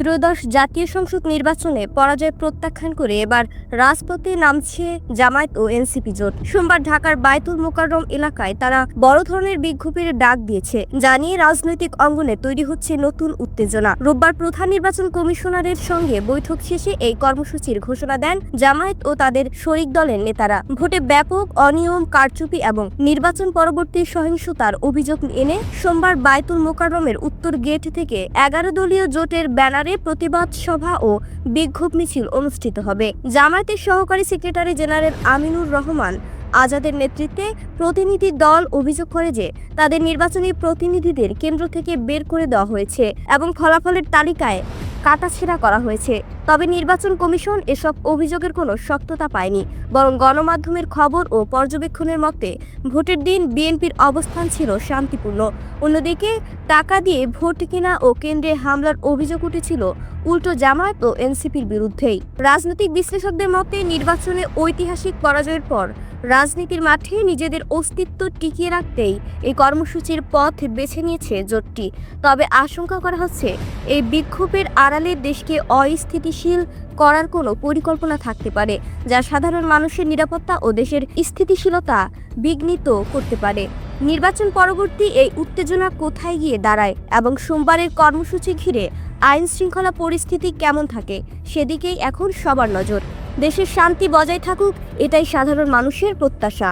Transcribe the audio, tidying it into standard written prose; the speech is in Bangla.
ত্রয়োদশ জাতীয় সংসদ নির্বাচনে পরাজয় প্রত্যাখ্যান করে এবার রাজপথে নামছে জামায়াত ও এনসিপি জোট। সোমবার ঢাকার বায়তুল মোকাররম এলাকায় তারা বড় ধরনের বিক্ষোভের ডাক দিয়েছে, জানিয়ে রাজনৈতিক অঙ্গনে তৈরি হচ্ছে নতুন উত্তেজনা। রোববার প্রধান নির্বাচন কমিশনারের সঙ্গে বৈঠক শেষে এই কর্মসূচির ঘোষণা দেন জামায়াত ও তাদের শরিক দলের নেতারা। ভোটে ব্যাপক অনিয়ম, কারচুপি এবং নির্বাচন পরবর্তী সহিংসতার অভিযোগ এনে সোমবার বায়তুল মোকাররমের উত্তর গেট থেকে 11 দলীয় জোটের ব্যানারে প্রতিবাদ সভা ও বিক্ষোভ মিছিল অনুষ্ঠিত হবে। জামায়াতের সহকারী সেক্রেটারি জেনারেল আমিনুর রহমান আজাদের নেতৃত্বে প্রতিনিধি দল অভিযোগ করে যে তাদের নির্বাচনী প্রতিনিধিদের কেন্দ্র থেকে বের করে দেওয়া হয়েছে এবং ফলাফলের তালিকায় কাটাছেঁড়া করা হয়েছে। তবে নির্বাচন কমিশন এসব অভিযোগের কোনো সত্যতা পায়নি, বরং গণমাধ্যমের খবর ও পর্যবেক্ষণের মতে ভোটের দিন বিএনপির অবস্থান ছিল শান্তিপূর্ণ। অন্যদিকে টাকা দিয়ে ভোট কেনা ও কেন্দ্রে হামলার অভিযোগ উঠেছিল উল্টো জামায়াত ও এনসিপির বিরুদ্ধেই। রাজনৈতিক বিশ্লেষকদের মতে নির্বাচনে ঐতিহাসিক পরাজয়ের পর রাজনীতির মাঠে নিজেদের অস্তিত্ব টিকিয়ে রাখতেই এই কর্মসূচির পথ বেছে নিয়েছে জোটটি। তবে আশঙ্কা করা হচ্ছে এই বিক্ষোভের আড়ালে দেশকে অস্থিতিশীল করার কোনো পরিকল্পনা থাকতে পারে, যা সাধারণ মানুষের নিরাপত্তা ও দেশের স্থিতিশীলতা বিঘ্নিত করতে পারে। নির্বাচন পরবর্তী এই উত্তেজনা কোথায় গিয়ে দাঁড়ায় এবং সোমবারের কর্মসূচি ঘিরে আইন শৃঙ্খলা পরিস্থিতি কেমন থাকে সেদিকেই এখন সবার নজর। দেশের শান্তি বজায় থাকুক, এটাই সাধারণ মানুষের প্রত্যাশা।